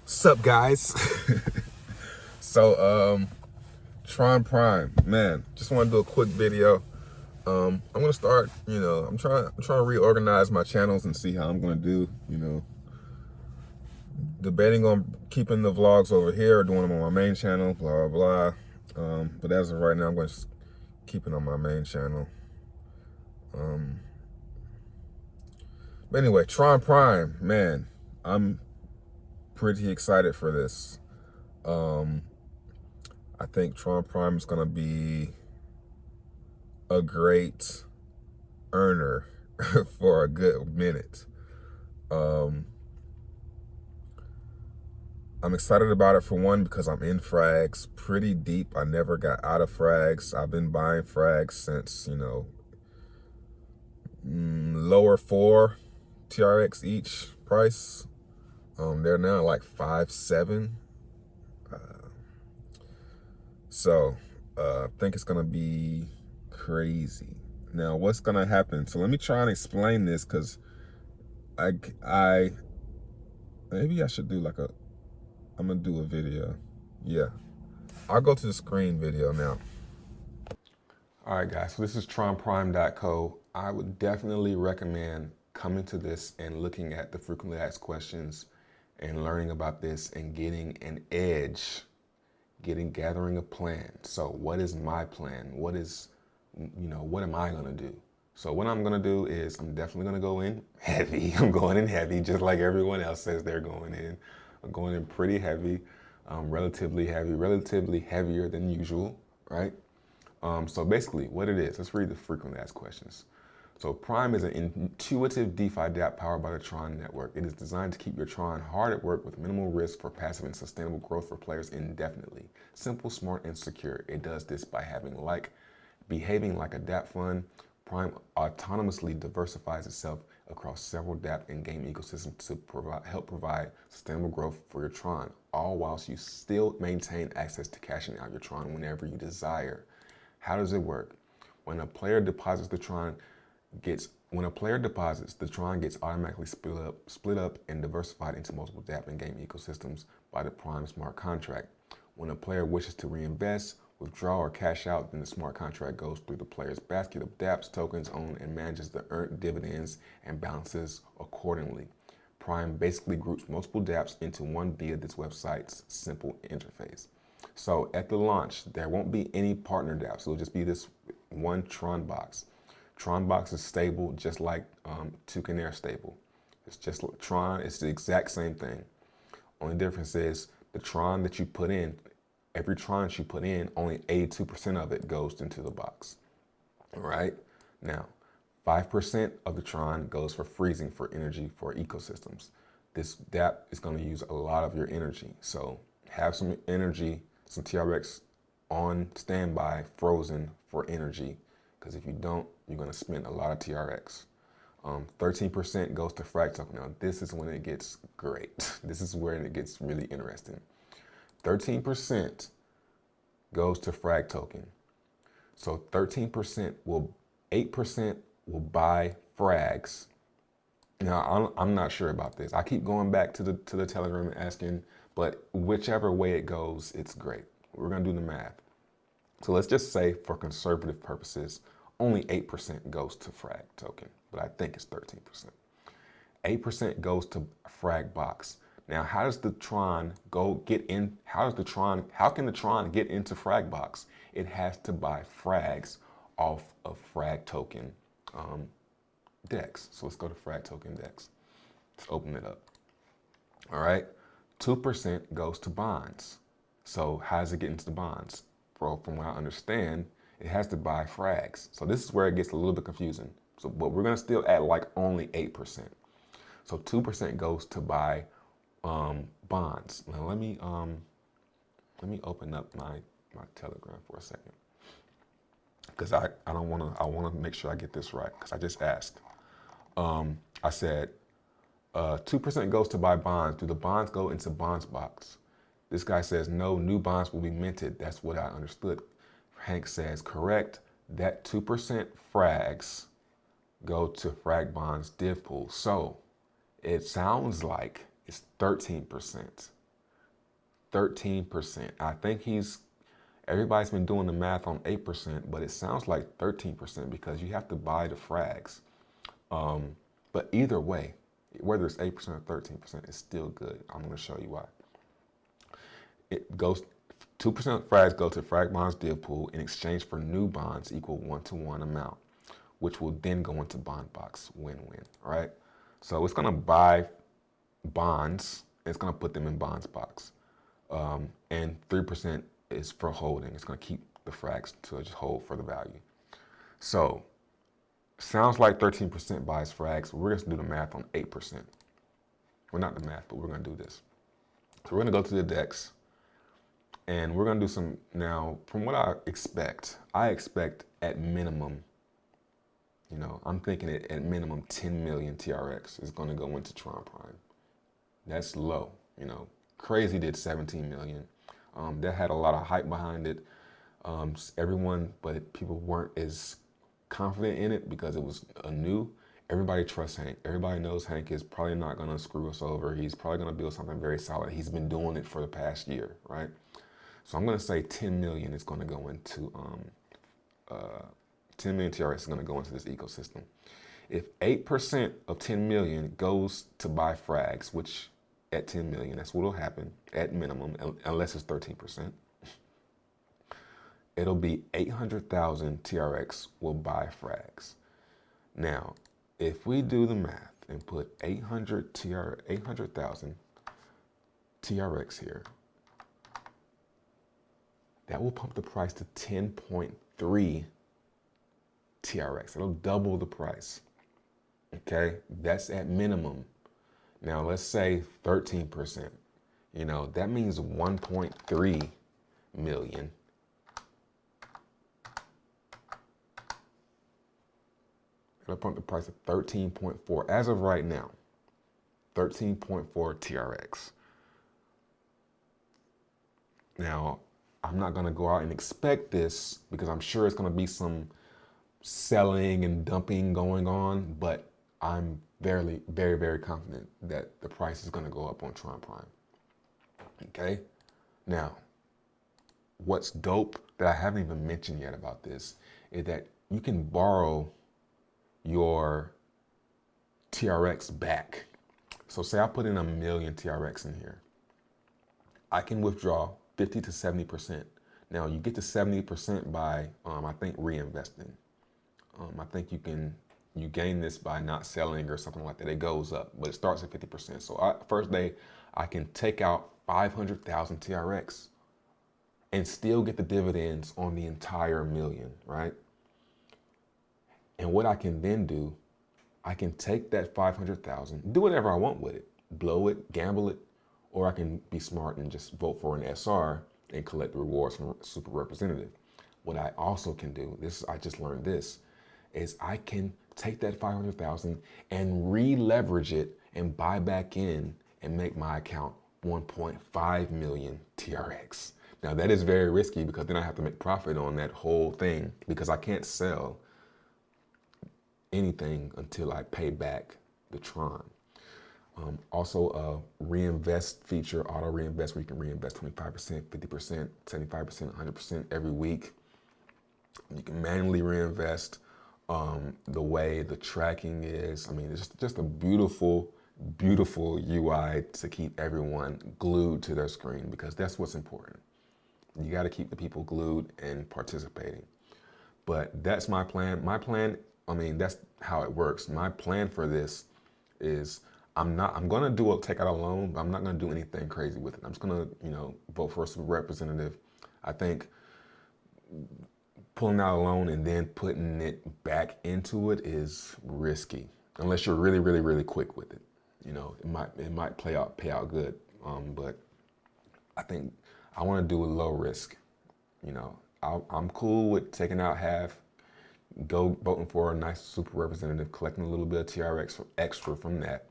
Sup guys? so TronPrime, man, just want to do a quick video. I'm gonna start, I'm trying to reorganize my channels and see how I'm gonna do, debating on keeping the vlogs over here or doing them on my main channel, blah blah blah. But as of right now, I'm going to keep it on my main channel. But anyway, TronPrime, man, I'm pretty excited for this. I think TronPrime is gonna be a great earner for a good minute. I'm excited about it for one because I'm in frags pretty deep. I never got out of frags. I've been buying frags since, lower 4 TRX each price. They're now like 5.7. So I think it's gonna be crazy. Now, what's gonna happen? So let me try and explain this, because I maybe I should do like I'm gonna do a video. Yeah, I'll go to the screen video now. All right, guys, so this is TronPrime.co. I would definitely recommend coming to this and looking at the frequently asked questions and learning about this and getting an edge, gathering a plan. So what is my plan? What am I gonna do? So what I'm gonna do is I'm definitely gonna go in heavy. I'm going in heavy, just like everyone else says they're going in. I'm going in pretty heavy, relatively heavier than usual, right? So basically what it is, let's read the frequently asked questions. So Prime is an intuitive DeFi dApp powered by the Tron network. It is designed to keep your Tron hard at work with minimal risk for passive and sustainable growth for players indefinitely. Simple, smart, and secure. It does this by behaving like a dApp fund. Prime autonomously diversifies itself across several dApp and game ecosystems to help provide sustainable growth for your Tron, all whilst you still maintain access to cashing out your Tron whenever you desire. How does it work? When a player deposits, the Tron gets automatically split up and diversified into multiple dApp and game ecosystems by the Prime smart contract. When a player wishes to reinvest, withdraw, or cash out, then the smart contract goes through the player's basket of dApps, tokens owned, and manages the earned dividends and balances accordingly. Prime basically groups multiple dApps into one via this website's simple interface. So at the launch, there won't be any partner dApps. It'll just be this one Tron box. Tron box is stable, just like Toucan Air stable. It's just like Tron, it's the exact same thing. Only difference is the Tron that you put in, every Tron you put in, only 82% of it goes into the box. All right? Now, 5% of the Tron goes for freezing for energy for ecosystems. This dApp is going to use a lot of your energy. So have some energy, some TRX on standby, frozen for energy. Because if you don't, you're going to spend a lot of TRX. 13% goes to Frag token. Now, this is when it gets great. This is where it gets really interesting. 13% goes to Frag token. So 8% will buy Frags. Now, I'm not sure about this. I keep going back to the Telegram and asking, but whichever way it goes, it's great. We're going to do the math. So let's just say, for conservative purposes, only 8% goes to Frag token, but I think it's 13%. 8% goes to Frag box. Now, how does the Tron get in? How can the Tron get into Frag box? It has to buy Frags off of Frag token DEX. So let's go to Frag token DEX. Let's open it up. All right. 2% goes to bonds. So how does it get into the bonds? From what I understand, it has to buy Frags. So this is where it gets a little bit confusing. So, but we're gonna still add like only 8%. So 2% goes to buy bonds. Now let me open up my Telegram for a second, because I want to make sure I get this right, because I just asked. I said 2% goes to buy bonds. Do the bonds go into bonds box? This guy says no, new bonds will be minted. That's what I understood. Hank says correct. That 2% frags go to Frag bonds div pool. So it sounds like it's 13%. 13%. I think everybody's been doing the math on 8%, but it sounds like 13% because you have to buy the frags. But either way, whether it's 8% or 13%, it's still good. I'm going to show you why. It goes 2% frags go to Frag Bonds div pool in exchange for new bonds equal 1-to-1 amount, which will then go into bond box. Win-win, right? So it's going to buy bonds. It's going to put them in bonds box, and 3% is for holding. It's going to keep the frags to just hold for the value. So sounds like 13% buys frags. We're going to do the math on 8%. Well, not the math, but we're going to do this. So we're going to go to the DEX, and we're going to do some, now, from what I expect at minimum, you know, I'm thinking at minimum 10 million TRX is going to go into TronPrime. That's low, you know. Crazy did 17 million. That had a lot of hype behind it. But people weren't as confident in it because it was new. Everybody trusts Hank. Everybody knows Hank is probably not going to screw us over. He's probably going to build something very solid. He's been doing it for the past year, right? So I'm going to say 10 million is going to go into 10 million TRX is going to go into this ecosystem. If 8% of 10 million goes to buy frags, which at 10 million, that's what will happen at minimum, unless it's 13%. It'll be 800,000 TRX will buy frags. Now, if we do the math and put 800,000 TRX here, that will pump the price to 10.3 TRX. It'll double the price. Okay, that's at minimum. Now let's say 13%. You know, that means 1.3 million. It'll pump the price to 13.4 as of right now. 13.4 TRX. Now, I'm not going to go out and expect this because I'm sure it's going to be some selling and dumping going on, but I'm very, very, very confident that the price is going to go up on TronPrime. Okay? Now, what's dope that I haven't even mentioned yet about this is that you can borrow your TRX back. So say I put in 1 million TRX in here. I can withdraw 50 to 70%. Now you get to 70% by, I think, reinvesting. I think you gain this by not selling or something like that. It goes up, but it starts at 50%. So first day, I can take out 500,000 TRX and still get the dividends on the entire million, right? And what I can then do, I can take that 500,000, do whatever I want with it, blow it, gamble it, or I can be smart and just vote for an SR and collect the rewards from super representative. What I also can do, I just learned this, is I can take that 500,000 and re-leverage it and buy back in and make my account 1.5 million TRX. Now that is very risky because then I have to make profit on that whole thing because I can't sell anything until I pay back the Tron. Also a reinvest feature, auto reinvest, where you can reinvest 25%, 50%, 75%, 100% every week. You can manually reinvest. The way the tracking is, I mean, it's just a beautiful, beautiful UI to keep everyone glued to their screen because that's what's important. You got to keep the people glued and participating. But that's my plan. My plan, I mean, that's how it works. My plan for this is I'm going to take out a loan, but I'm not going to do anything crazy with it. I'm just going to, vote for a super representative. I think pulling out a loan and then putting it back into it is risky, unless you're really, really, really quick with it. It might pay out good, but I think I want to do a low risk. I'm cool with taking out half, go voting for a nice super representative, collecting a little bit of TRX extra from that,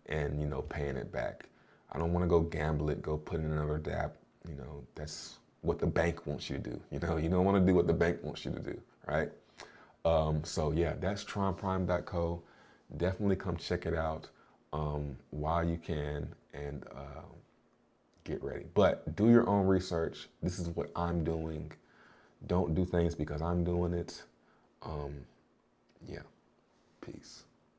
and paying it back. I don't want to go gamble it, go put in another DApp. That's what the bank wants you to do. You don't want to do what the bank wants you to do, right? So yeah, that's TronPrime.co. Definitely come check it out while you can, and get ready. But do your own research. This is what I'm doing. Don't do things because I'm doing it. Yeah, peace.